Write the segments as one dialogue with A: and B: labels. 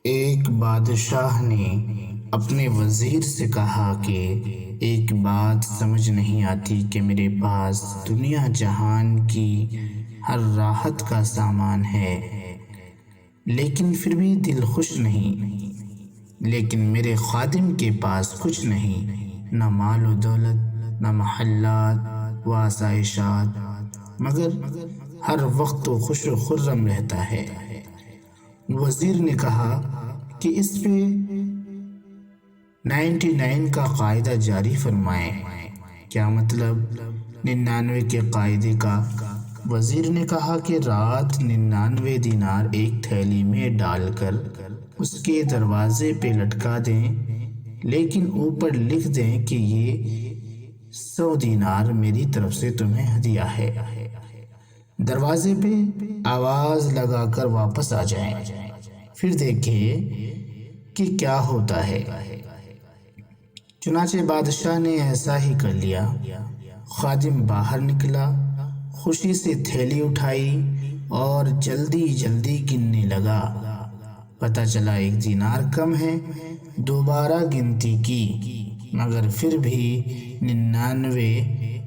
A: ایک بادشاہ نے اپنے وزیر سے کہا کہ ایک بات سمجھ نہیں آتی کہ میرے پاس دنیا جہان کی ہر راحت کا سامان ہے، لیکن پھر بھی دل خوش نہیں۔ لیکن میرے خادم کے پاس کچھ نہیں، نہ مال و دولت، نہ محلات و آسائشات، مگر ہر وقت وہ خوش و خرم رہتا ہے۔ وزیر نے کہا کہ اس پہ 99 کا قاعدہ جاری فرمائیں۔ کیا مطلب 99 کے قاعدے کا؟ وزیر نے کہا کہ رات 99 دینار ایک تھیلی میں ڈال کر اس کے دروازے پہ لٹکا دیں، لیکن اوپر لکھ دیں کہ یہ 100 دینار میری طرف سے تمہیں ہدیہ ہے۔ دروازے پہ آواز لگا کر واپس آ جائیں، پھر دیکھیں کہ کیا ہوتا ہے۔ چنانچہ بادشاہ نے ایسا ہی کر لیا۔ خادم باہر نکلا، خوشی سے تھیلی اٹھائی اور جلدی جلدی گننے لگا۔ پتہ چلا 1 دینار کم ہے۔ دوبارہ گنتی کی، مگر پھر بھی 99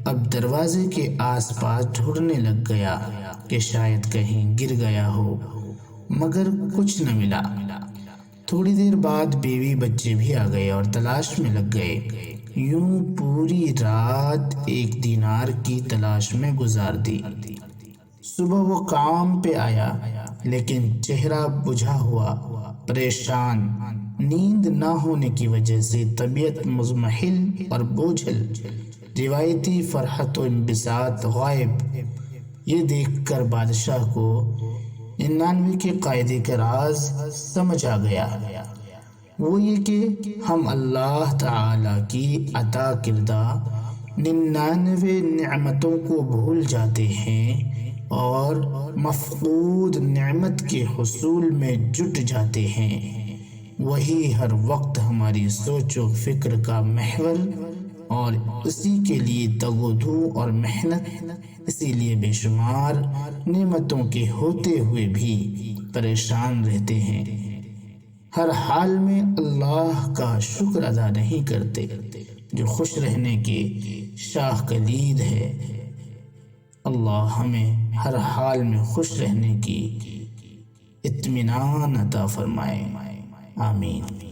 A: اب دروازے کے آس پاس ڈھونڈنے لگ گیا کہ شاید کہیں گر گیا ہو، مگر کچھ نہ ملا۔ تھوڑی دیر بعد بیوی بچے بھی آ گئے اور تلاش میں لگ گئے۔ یوں پوری رات 1 دینار کی تلاش میں گزار دی۔ صبح وہ کام پہ آیا، لیکن چہرہ بجھا ہوا، پریشان، نیند نہ ہونے کی وجہ سے طبیعت مضمحل اور بوجھل، روایتی فرحت و انبساط غائب۔ یہ دیکھ کر بادشاہ کو 99 کے قاعدے کا راز سمجھ آ گیا۔ وہ یہ کہ ہم اللہ تعالی کی عطا کردہ 99 نعمتوں کو بھول جاتے ہیں اور مفقود نعمت کے حصول میں جٹ جاتے ہیں۔ وہی ہر وقت ہماری سوچ و فکر کا محور اور اسی کے لیے تگ و دو اور محنت، اسی لیے بے شمار نعمتوں کے ہوتے ہوئے بھی پریشان رہتے ہیں، ہر حال میں اللہ کا شکر ادا نہیں کرتے، جو خوش رہنے کی شاہ کلید ہے۔ اللہ ہمیں ہر حال میں خوش رہنے کی اطمینان عطا فرمائے، آمین۔